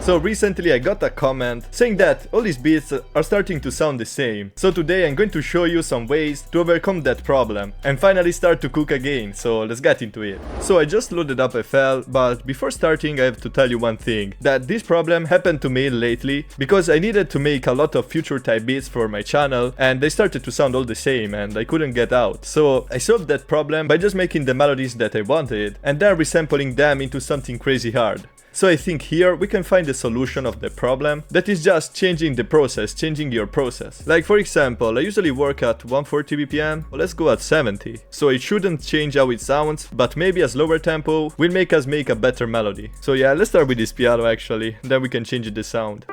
So recently I got a comment saying that all these beats are starting to sound the same. So today I'm going to show you some ways to overcome that problem and finally start to cook again, so let's get into it. So I just loaded up FL, but before starting I have to tell you one thing, that this problem happened to me lately because I needed to make a lot of future type beats for my channel and they started to sound all the same and I couldn't get out. So I solved that problem by just making the melodies that I wanted and then resampling them into something crazy hard. So I think here we can find the solution of the problem, that is just changing the process, changing your process. Like for example, I usually work at 140 BPM, well, let's go at 70. So it shouldn't change how it sounds, but maybe a slower tempo will make us make a better melody. So yeah, let's start with this piano actually, then we can change the sound.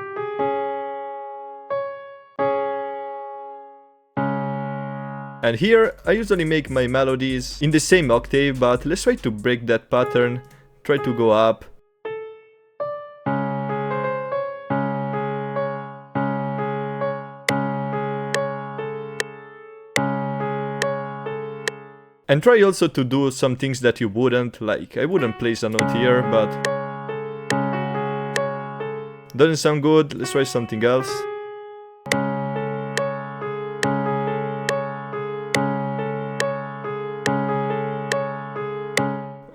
And here I usually make my melodies in the same octave, but let's try to break that pattern, try to go up. And try also to do some things that you wouldn't, like I wouldn't place a note here, but doesn't sound good, let's try something else.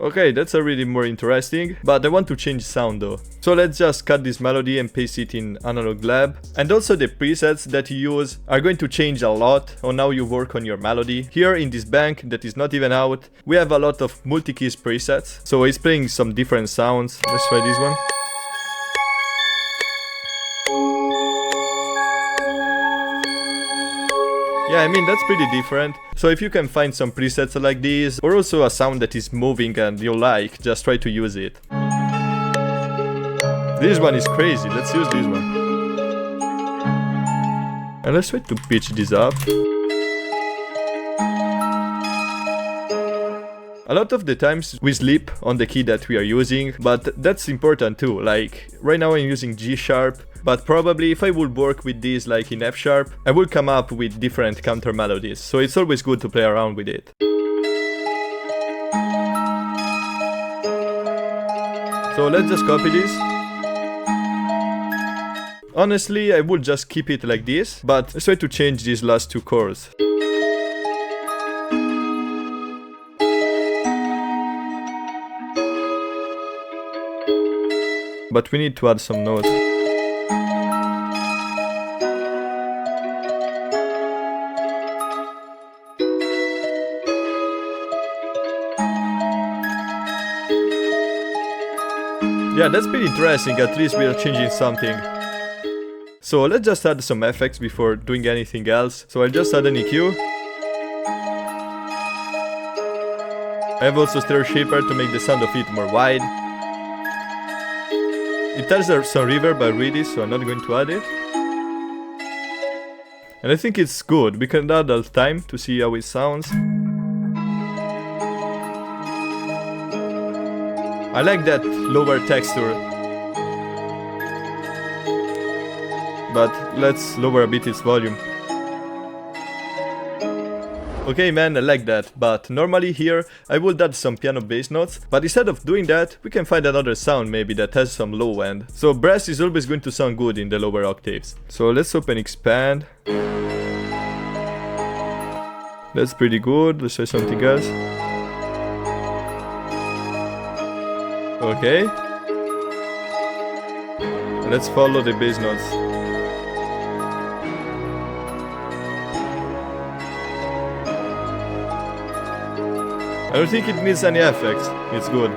Okay, that's already more interesting, but I want to change sound though. So let's just cut this melody and paste it in Analog Lab. And also the presets that you use are going to change a lot on how you work on your melody. Here in this bank that is not even out, we have a lot of multi-keys presets. So it's playing some different sounds. Let's try this one. Yeah, I mean, that's pretty different. So if you can find some presets like these, or also a sound that is moving and you like, just try to use it. This one is crazy, let's use this one. And let's try to pitch this up. A lot of the times we sleep on the key that we are using, but that's important too. Like, right now I'm using G sharp. But probably if I would work with these like in F sharp, I would come up with different counter melodies, so it's always good to play around with it. So let's just copy this. Honestly, I would just keep it like this, but let's try to change these last two chords. But we need to add some notes. Yeah, that's pretty interesting, at least we are changing something. So let's just add some effects before doing anything else. So I'll just add an EQ. I have also stereo shaper to make the sound of it more wide. It has some reverb already, so I'm not going to add it. And I think it's good, we can add all time to see how it sounds. I like that lower texture, but let's lower a bit its volume. Okay man, I like that, but normally here I would add some piano bass notes, but instead of doing that, we can find another sound maybe that has some low end. So brass is always going to sound good in the lower octaves. So let's open expand. That's pretty good, let's try something else. Okay. Let's follow the bass notes. I don't think it needs any effects, it's good.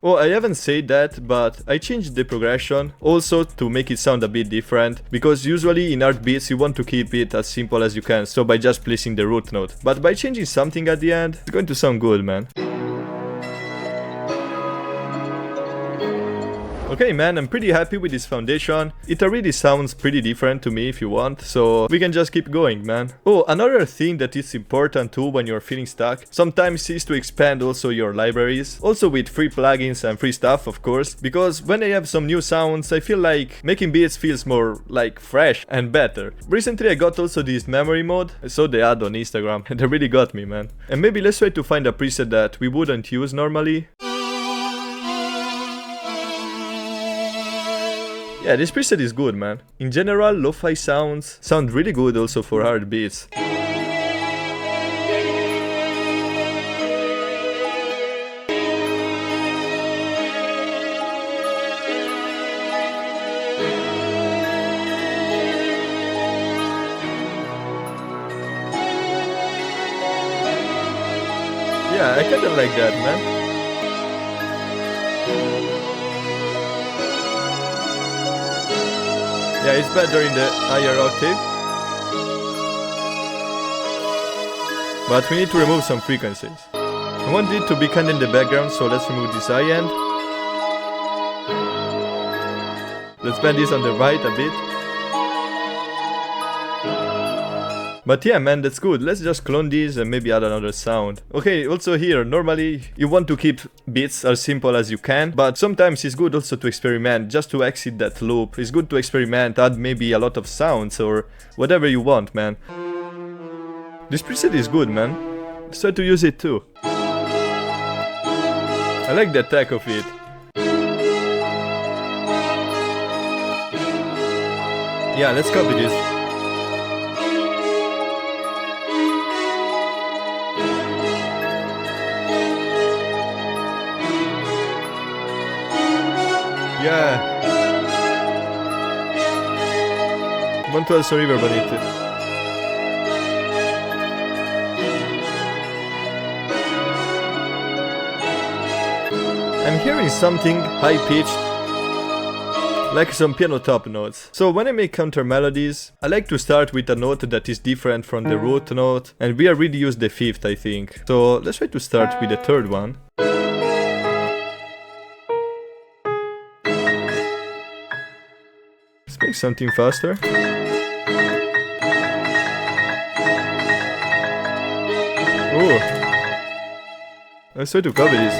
Oh, I haven't said that, but I changed the progression also to make it sound a bit different, because usually in art beats you want to keep it as simple as you can, so by just placing the root note. But by changing something at the end, it's going to sound good, man. Okay man, I'm pretty happy with this foundation. It already sounds pretty different to me if you want, so we can just keep going, man. Oh, another thing that is important too when you're feeling stuck sometimes is to expand also your libraries, also with free plugins and free stuff of course, because when I have some new sounds I feel like making beats feels more like fresh and better. Recently I got also this memory mode, I saw the ad on Instagram and they really got me, man. And maybe let's try to find a preset that we wouldn't use normally. Yeah, this preset is good, man. In general, lo-fi sounds sound really good also for hard beats. Yeah, I kinda like that, man. Yeah, it's better in the higher octave. But we need to remove some frequencies. I want it to be kinda in the background, so let's remove this high end. Let's bend this on the right a bit. But yeah, man, that's good. Let's just clone these and maybe add another sound. Okay, also here, normally you want to keep beats as simple as you can, but sometimes it's good also to experiment, just to exit that loop. It's good to experiment, add maybe a lot of sounds or whatever you want, man. This preset is good, man. Let's try to use it too. I like the attack of it. Yeah, let's copy this. Yeah. Want to also reverb on it. I'm hearing something high-pitched, like some piano top notes. So when I make counter melodies, I like to start with a note that is different from the root note, and we already used the fifth, I think. So let's try to start with the third one. Let's make something faster. Ooh. Let's try to copy this.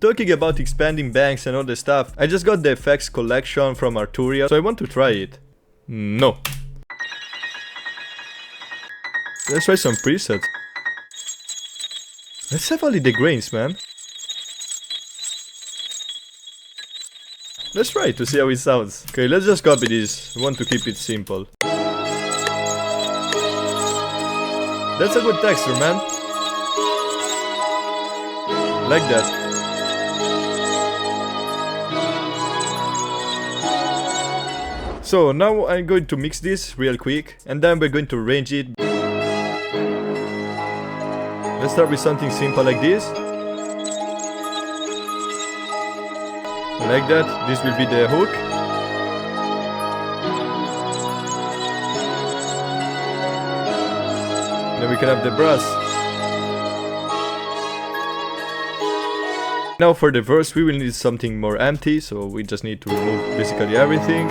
Talking about expanding banks and all the stuff, I just got the effects collection from Arturia, so I want to try it. No. Let's try some presets. Let's have only the grains, man. Let's try to see how it sounds. Okay, let's just copy this. I want to keep it simple. That's a good texture, man. Like that. So now I'm going to mix this real quick, and then we're going to arrange it. Let's start with something simple like this. Like that, this will be the hook. Then we can have the brass. Now for the verse we will need something more empty, so we just need to remove basically everything.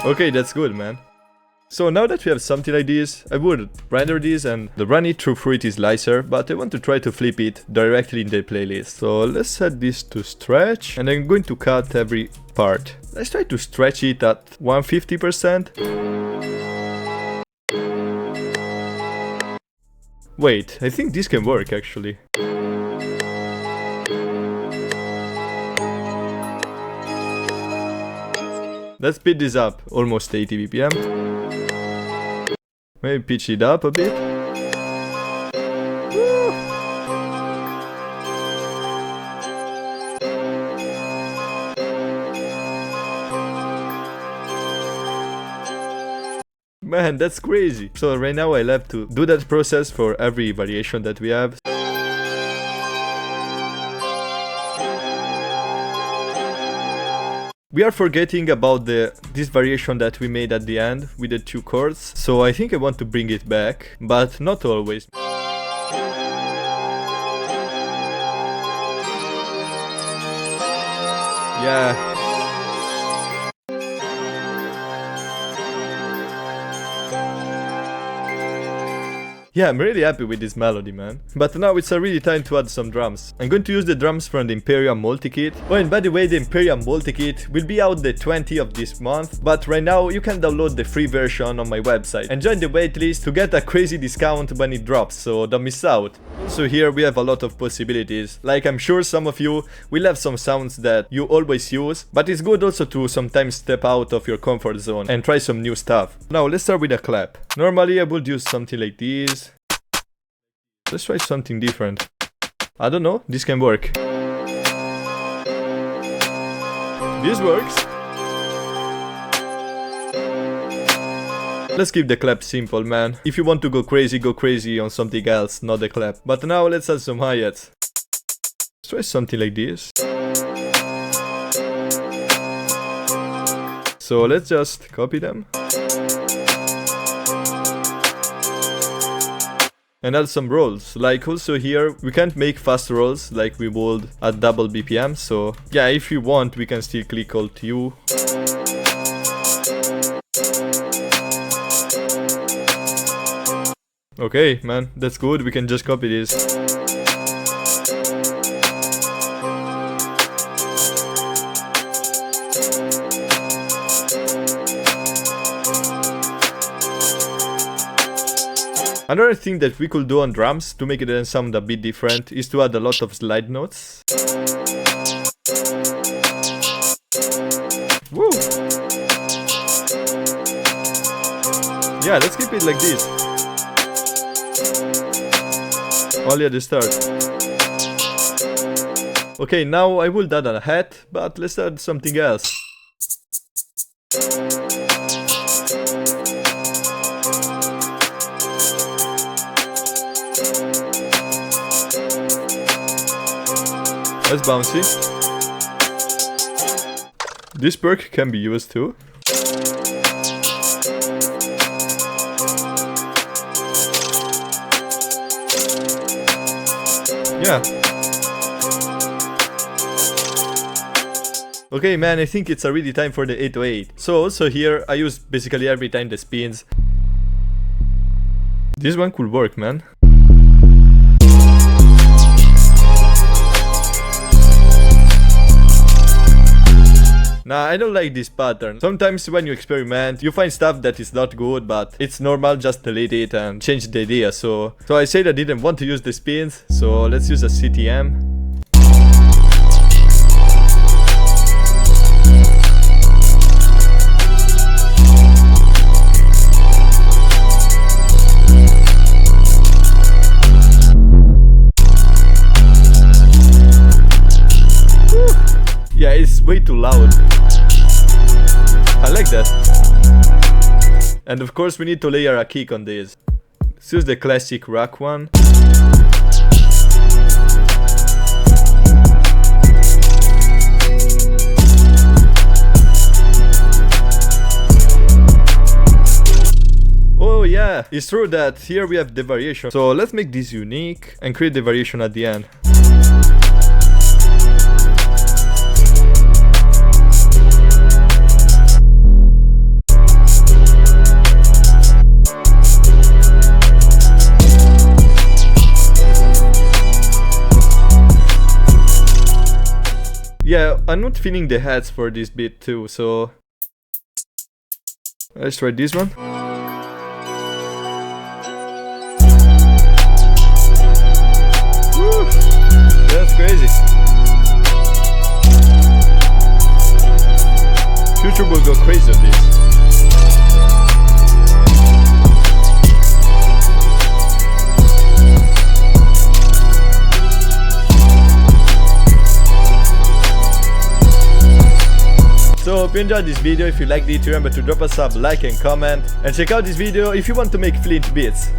Okay, that's good, man. So now that we have something like this, I would render this and run it through Fruity Slicer, but I want to try to flip it directly in the playlist. So let's set this to stretch, and I'm going to cut every part. Let's try to stretch it at 150%. Wait, I think this can work actually. Let's speed this up, almost 80 BPM. Maybe pitch it up a bit. Woo. Man, that's crazy. So right now I'll have to do that process for every variation that we have. We are forgetting about this variation that we made at the end with the two chords, so I think I want to bring it back, but not always. Yeah. Yeah, I'm really happy with this melody, man. But now it's already time to add some drums. I'm going to use the drums from the Imperium multi-kit. Oh, and by the way, the Imperium multi-kit will be out the 20th of this month, but right now you can download the free version on my website and join the waitlist to get a crazy discount when it drops, so don't miss out. So here we have a lot of possibilities. Like, I'm sure some of you will have some sounds that you always use, but it's good also to sometimes step out of your comfort zone and try some new stuff. Now let's start with a clap. Normally I would use something like this. Let's try something different. I don't know, this can work. This works. Let's keep the clap simple, man. If you want to go crazy on something else, not the clap. But now let's add some hi-hats. Let's try something like this. So let's just copy them. And add some rolls. Like also here, we can't make fast rolls like we would at double BPM. So yeah, if you want, we can still click Alt U. Okay, man, that's good. We can just copy this. Another thing that we could do on drums to make it then sound a bit different is to add a lot of slide notes. Woo! Yeah, let's keep it like this. Only at the start. Okay, now I will add a hat, but let's add something else. That's bouncy. This perk can be used too. Yeah. Okay, man, I think it's already time for the 808. So also here I use basically every time the spins. This one could work, man. Nah, I don't like this pattern. Sometimes when you experiment, you find stuff that is not good, but it's normal, just delete it and change the idea. So I said I didn't want to use the spins, so let's use a CTM. Yeah, it's way too loud. I like that. And of course we need to layer a kick on this. Let's use the classic rock one. Oh yeah, it's true that here we have the variation. So let's make this unique and create the variation at the end. Yeah, I'm not feeling the hats for this bit too, so let's try this one. Woo! That's crazy. Future will go crazy on this. So hope you enjoyed this video. If you liked it, remember to drop a sub, like and comment, and check out this video if you want to make Flint beats.